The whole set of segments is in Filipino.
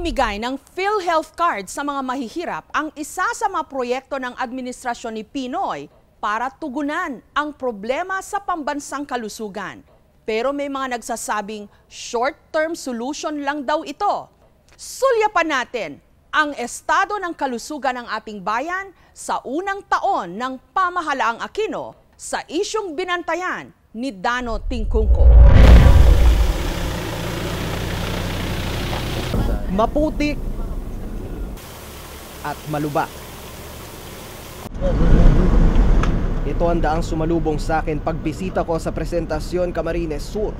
Pamimigay ng PhilHealth card sa mga mahihirap ang isa sa mga proyekto ng administrasyon ni Pinoy para tugunan ang problema sa pambansang kalusugan. Pero may mga nagsasabing short-term solution lang daw ito. Sulyapan natin ang estado ng kalusugan ng ating bayan sa unang taon ng pamahalaang Aquino sa isyung binantayan ni Dano Tingkungko. Maputik at malubak. Ito ang daang sumalubong sa akin pagbisita ko sa Presentasyon, Camarines Sur.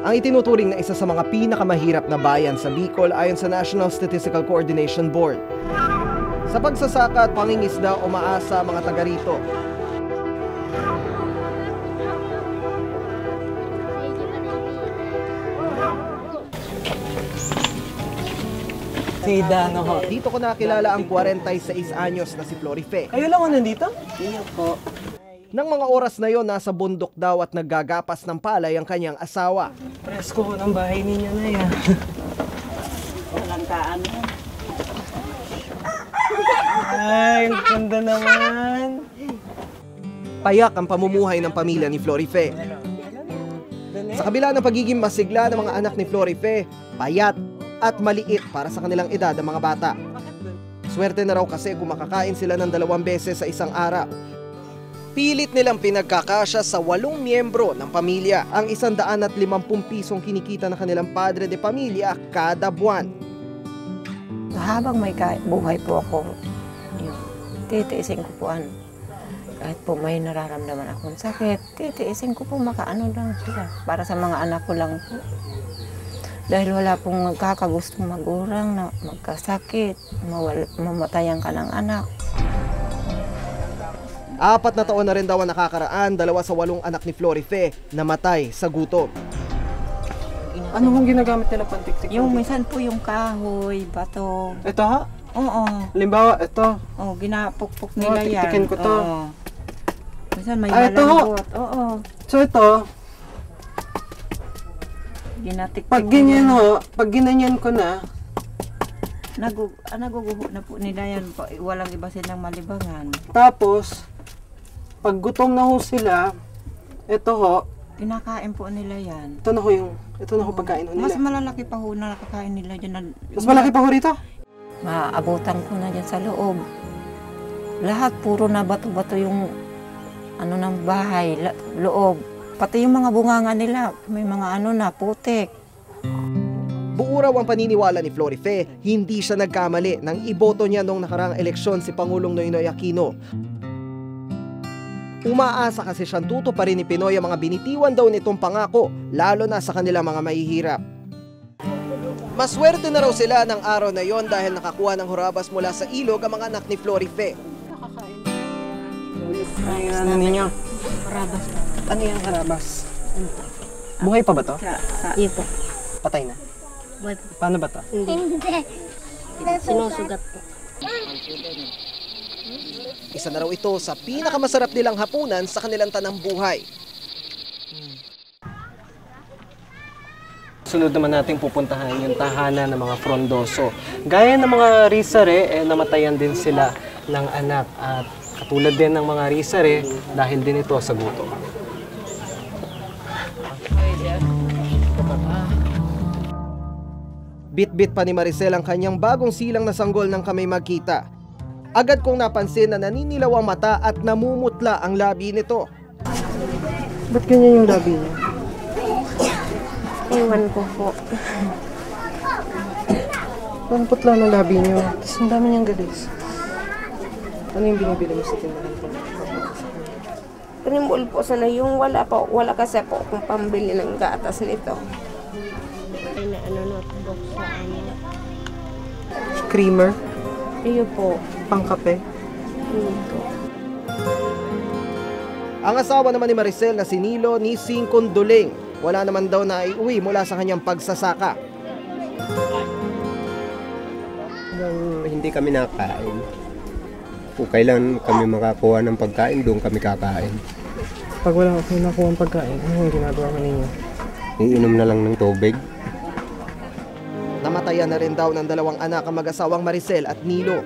Ang itinuturing na isa sa mga pinakamahirap na bayan sa Bicol ayon sa National Statistical Coordination Board. Sa pagsasaka at pangingisda umaasa mga taga rito. Si Dano ho. Dito ko nakilala ang 46 anyos na si Florife. Kayo lang ho nandito? Iyo po. Nang mga oras na yon, nasa bundok daw at naggagapas ng palay ang kanyang asawa. Presko ho ng bahay ninyo na yan. Walang kaan mo. Ay, ang ganda naman. Payak ang pamumuhay ng pamilya ni Florife. Sa kabila ng pagiging masigla ng mga anak ni Florife, payat at maliit para sa kanilang edad ang mga bata. Swerte na raw kasi kung makakain sila ng 2 beses sa isang araw. Pilit nilang pinagkakasya sa 8 miyembro ng pamilya ang 150 pisong kinikita ng kanilang padre de pamilya kada buwan. Habang may buhay po ako, titiisin ko po kahit po may nararamdaman akong sakit, titiisin ko po makaano lang sila para sa mga anak ko lang po. Dahil wala pong magkakagustong magurang na magkasakit, mamatayan ka ng anak. 4 na taon na rin daw ang nakakaraan, 2 sa 8 anak ni Florife namatay sa gutom. Ano mong ginagamit nila pantiktik? Yung minsan po yung kahoy, bato. Ito ha? Oo. Halimbawa, ito. Oo, ginapukpok nila yan. Tiktikin ko to. Oo. Minsan may ito ho. malambot. Oo. So ito, Ginatiktik. pag ginanyan ko na, naguguho na po nila yan. Walang iba silang malibangan. tapos, pag gutom na ho sila, ito ho, Kinakain po nila yan. ito na ho pagkain ho Mas nila. malalaki pa ho na nakakain nila dyan. Mas malaki pa ho rito? Maabutan ko na dyan sa loob. Lahat puro na bato-bato yung ng bahay, loob. Pati yung mga bunganga nila, may mga putik. Buo raw ang paniniwala ni Florife, hindi siya nagkamali nang iboto niya noong nakaraang eleksyon si Pangulong Noynoy Aquino. Umaasa kasi siyang tutuparin ni Pinoy ang mga binitiwan daw nitong pangako, lalo na sa kanilang mga mahihirap. Maswerte na raw sila ng araw na yon dahil nakakuha ng hurabas mula sa ilog ang mga anak ni Florife. Ay, ano ninyo? Harabas. Ano yung harabas? Buhay pa ba to? Iyo po. Patay na? Buhay po. Paano ba to? Hindi. Sinusugat po. Isa na raw ito sa pinakamasarap nilang hapunan sa kanilang tanang buhay. Sunod naman nating pupuntahan yung tahanan ng mga frondoso. Gaya ng mga risare, namatayan din sila ng anak. At katulad din ng mga risare, dahil din ito sa gutom. Bit-bit pa ni Maricel ang kanyang bagong silang na sanggol ng kamay magkita. Agad kong napansin na naninilaw ang mata at namumutla ang labi nito. Ba't ganyan yung labi niya? Iwan ko po. Ang putla ng labi niyo. Tapos ang dami niyang galis. Ano yung binibili mo sa tindahan po? Trimble po sana yung wala kasi po kung pambili ng gatas nito. Ay na notebook sa Creamer? Iyo po. Pangkape? Ang asawa naman ni Maricel na si Nilo ni Singkon Duling, wala naman daw na iuwi mula sa kanyang pagsasaka. Hindi kami nakain. Kung kailan kami makakuha ng pagkain, doon kami kakain. Pag wala kayo nakuha ang pagkain, ano yung ginagawa mo ninyo? Iinom na lang ng tubig. Namatayan na rin daw ng 2 anak ang mag-asawang Maricel at Nilo.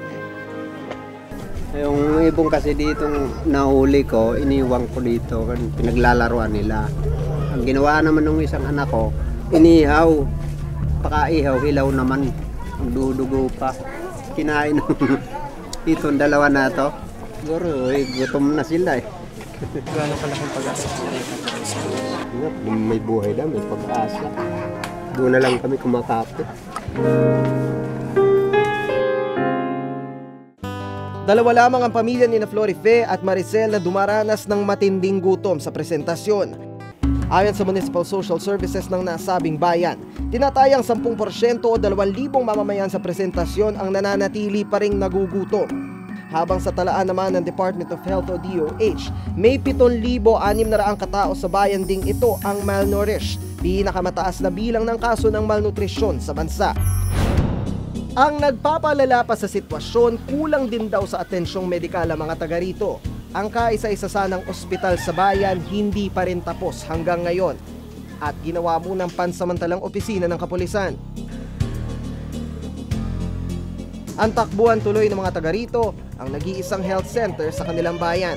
Yung ibong kasi dito nahuli ko, iniwang ko dito, pinaglalaruan nila. Ang ginawa naman ng isang anak ko, inihaw, pakaihaw, hilaw naman, dudugo pa. Kinain itong 2 na to. Siguro, gutom na sila eh. Gano'ng kalaking pag-asa? May buhay na, may pag-asa. Doon na lang kami kumakapit. 2 lamang ang pamilya ni Florife at Maricel na dumaranas ng matinding gutom sa presentasyon. Ayon sa Municipal Social Services ng nasabing bayan, tinatayang 10% o 2,000 mamamayan sa presentasyon ang nananatili pa ring nagugutom. Habang sa talaan naman ng Department of Health o DOH, may 7,600 katao sa bayan ding ito ang malnourished, pinakamataas na bilang ng kaso ng malnutrisyon sa bansa. Ang nagpapalala pa sa sitwasyon, kulang din daw sa atensyong medikal ang mga taga rito. Ang kaisa-isa sanang ospital sa bayan hindi pa rin tapos hanggang ngayon at ginawa munang pansamantalang opisina ng kapulisan. Ang takbuhan tuloy ng mga taga rito ang nag-iisang health center sa kanilang bayan.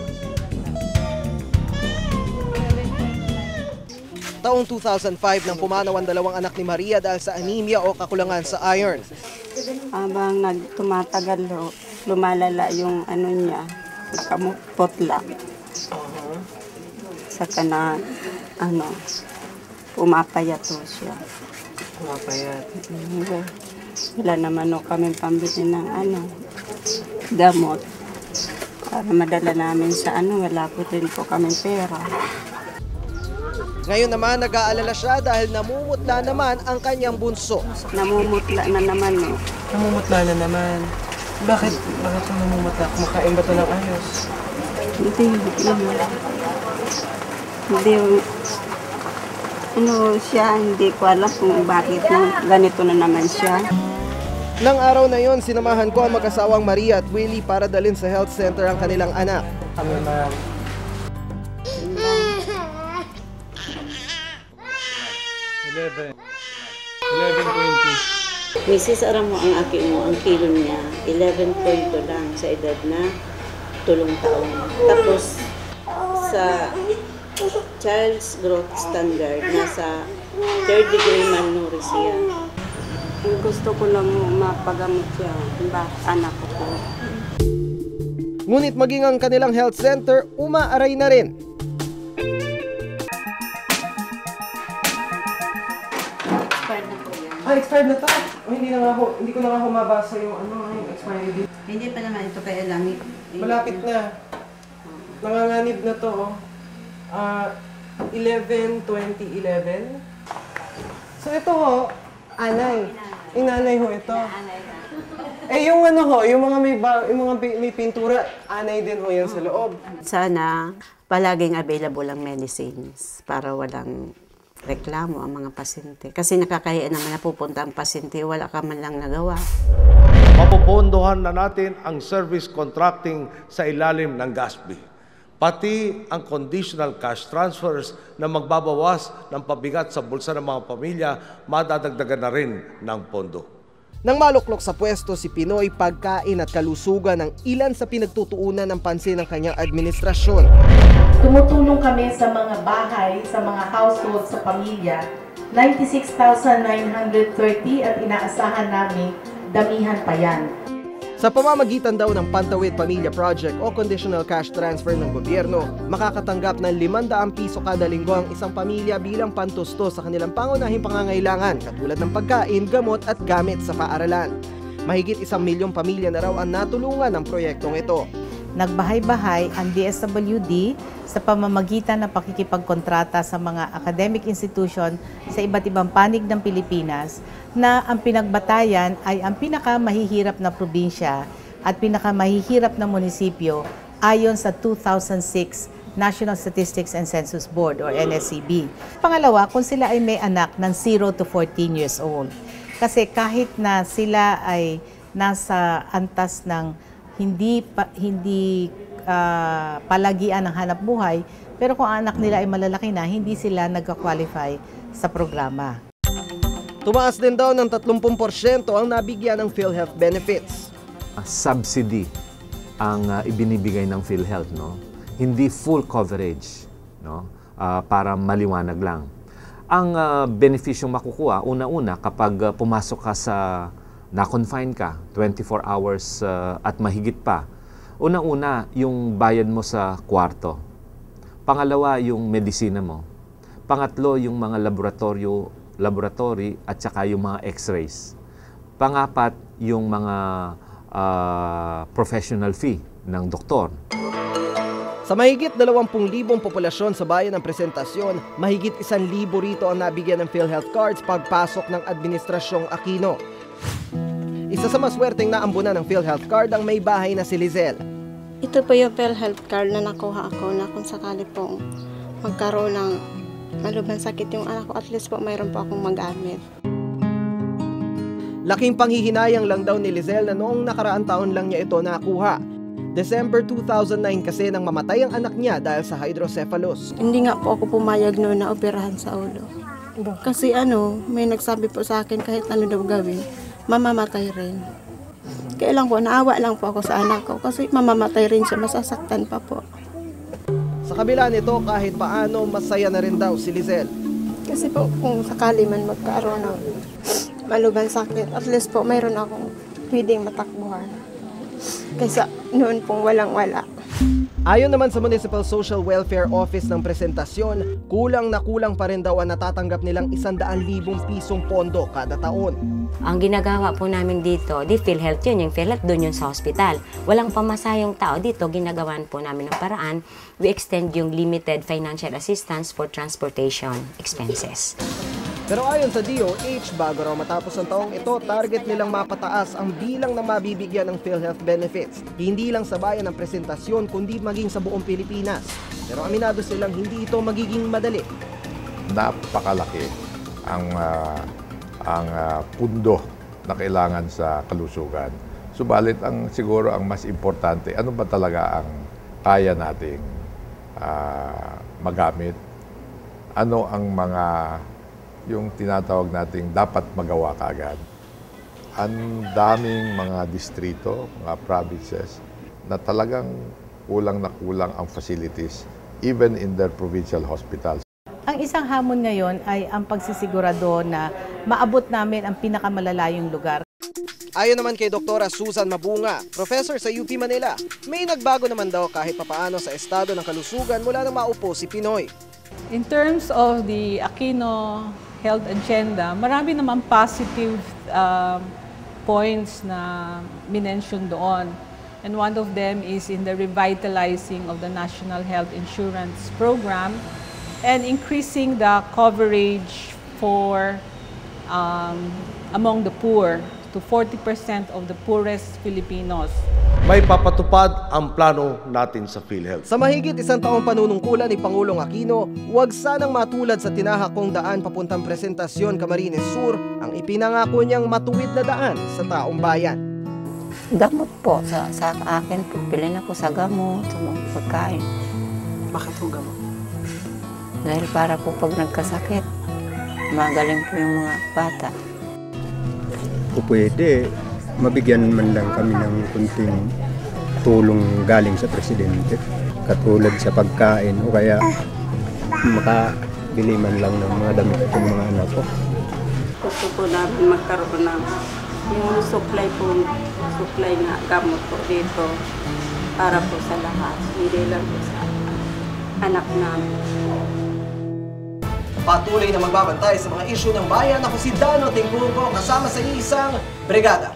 Taong 2005 nang pumanaw ang 2 anak ni Maria dahil sa anemia o kakulangan sa iron. Habang tumatagal, lumalala yung ano niya, kamupotla. Saka na, pumapayat ho siya. Pumapayat. Wala naman ho kami pambili ng gamot. Para madala namin sa wala po din po kami pera. Ngayon naman nag-aalala siya dahil namumutla naman ang kanyang bunso. Namumutla na naman ho. Namumutla na naman. Bakit ito namumutla? Kumakain ba ito ng ayos? Hindi siya, hindi ko alam kung bakit ganito na naman siya. Nang araw na yon, sinamahan ko ang mag-asawang Maria at Willie para dalhin sa health center ang kanilang anak. Kami ma... 11.2. Mrs. aram mo ang kilo niya, 11.2 lang sa edad na 3 taon. Tapos sa child's growth standard, nasa 3rd degree malnourished siya. Gusto ko lang mapagamot siya, anak ko po. Ngunit maging ang kanilang health center, umaaray na rin. Expired na to? Hindi ko na nga mabasa yung yung expiry date. Hindi pa naman ito kaya lang. Malapit na. Nanganganib na to. 11/20/11. So ito ho, anay. Inanay ho ito. Yung yung mga may pintura, anay din ho yan sa loob. Sana palaging available ang medicines para walang reklamo ang mga pasyente. Kasi nakakaya naman na pupunta ang pasyente, wala ka man lang nagawa. Mapupondohan na natin ang service contracting sa ilalim ng GASB. Pati ang conditional cash transfers na magbabawas ng pabigat sa bulsa ng mga pamilya, madadagdagan na rin ng pondo. Nang maluklok sa pwesto si Pinoy, pagkain at kalusugan ng ilan sa pinagtutuunan ng pansin ng kanyang administrasyon. Tumutulong kami sa mga bahay, sa mga household, sa pamilya, 96,930 at inaasahan namin damihan pa yan. Sa pamamagitan daw ng Pantawid Pamilya Project o Conditional Cash Transfer ng gobyerno, makakatanggap ng 500 piso kada linggo ang isang pamilya bilang pantusto sa kanilang pangunahing pangangailangan katulad ng pagkain, gamot at gamit sa paaralan. Mahigit 1 milyong pamilya na raw ang natulungan ng proyektong ito. Nagbahay-bahay ang DSWD sa pamamagitan ng pakikipagkontrata sa mga academic institution sa iba't ibang panig ng Pilipinas na ang pinagbatayan ay ang pinakamahihirap na probinsya at pinakamahihirap na munisipyo ayon sa 2006 National Statistics and Census Board or NSCB. Pangalawa, kung sila ay may anak ng 0 to 14 years old. Kasi kahit na sila ay nasa antas ng hindi palagian ng hanap buhay, pero kung ang anak nila ay malalaki na, hindi sila nagka-qualify sa programa. Tumaas din daw ng 30% ang nabigyan ng PhilHealth benefits. Subsidy ang ibinibigay ng PhilHealth, no? Hindi full coverage, no? Para maliwanag lang. Ang benefisyong makukuha, una-una, kapag pumasok ka sa na-confine ka, 24 hours at mahigit pa, una-una, yung bayad mo sa kwarto. Pangalawa, yung medisina mo. Pangatlo, yung mga laboratory at saka yung mga x-rays. Pangapat, yung mga professional fee ng doktor. Sa mahigit 20,000 populasyon sa bayan ng Presentasyon, mahigit 1,000 rito ang nabigyan ng PhilHealth cards pagpasok ng Administrasyong Aquino. Isa sa maswerteng naambunan ng PhilHealth card ang may bahay na si Lizelle. Ito po yung PhilHealth card na nakuha ako na kung sakali pong magkaroon ng malubhang sakit yung anak ko, at least po mayroon po akong magamit. Laking panghihinayang lang daw ni Lizelle na noong nakaraang taon lang niya ito nakuha. December 2009 kasi nang mamatay ang anak niya dahil sa hydrocephalus. Hindi nga po ako pumayag noon na operahan sa ulo. Kasi may nagsabi po sa akin kahit ano daw gawin, mamamatay rin. Kaya lang po, naawa lang po ako sa anak ko kasi mamamatay rin siya, masasaktan pa po. Sa kabila nito, kahit paano, masaya na rin daw si Lizelle. Kasi po, kung sakali man magkaroon ng malubhang sakit, at least po mayroon akong pwedeng matakbuhan. Kaysa noon pong walang-wala. Ayon naman sa Municipal Social Welfare Office ng Presentasyon, kulang na kulang pa rin daw ang natatanggap nilang 100,000 pisong pondo kada taon. Ang ginagawa po namin dito, di PhilHealth yun, yung PhilHealth doon yun sa hospital. Walang pamasayong tao dito, ginagawan po namin ng paraan. We extend yung limited financial assistance for transportation expenses. Pero ayon sa DOH, bago raw matapos ang taong ito, target nilang mapataas ang bilang na mabibigyan ng PhilHealth benefits. Hindi lang sa bayan ng Presentasyon, kundi maging sa buong Pilipinas. Pero aminado silang hindi ito magiging madali. Napakalaki ang pundo na kailangan sa kalusugan. Subalit, siguro ang mas importante, ano ba talaga ang kaya nating magamit? Ano ang mga yung tinatawag nating dapat magawa kaagad. Ang daming mga distrito, mga provinces, na talagang kulang na kulang ang facilities, even in their provincial hospitals. Ang isang hamon ngayon ay ang pagsisigurado na maabot namin ang pinakamalalayong lugar. Ayon naman kay Dr. Susan Mabunga, professor sa UP Manila, may nagbago naman daw kahit papaano sa estado ng kalusugan mula nang maupo si Pinoy. In terms of the Aquino health agenda, marami naman positive points na minention doon. And one of them is in the revitalizing of the National Health Insurance Program and increasing the coverage for among the poor to 40% of the poorest Filipinos. May papatupad ang plano natin sa PhilHealth. Sa mahigit 1 taong panunungkulan ni Pangulong Aquino, huwag sanang matulad sa tinahakong daan papuntang Presentasyon, Camarines Sur, ang ipinangako niyang matuwid na daan sa taong bayan. Gamot po. Sa akin po, bilhin ako sa gamot, sa mga pagkain. Bakit po gamot? Dahil para po pag nagkasakit, magaling po yung mga bata. Kung pwede, mabigyan man lang kami ng kunting tulong galing sa Presidente. Katulad sa pagkain o kaya makabili man lang ng mga damit ng mga anak ko. Gusto po namin magkaroon ng yung supply na gamot po dito para po sa lahat. Hindi lang po sa anak namin. Patuloy na magbabantay sa mga isyu ng bayan. Ako si Dano Tinggugo kasama sa isang brigada.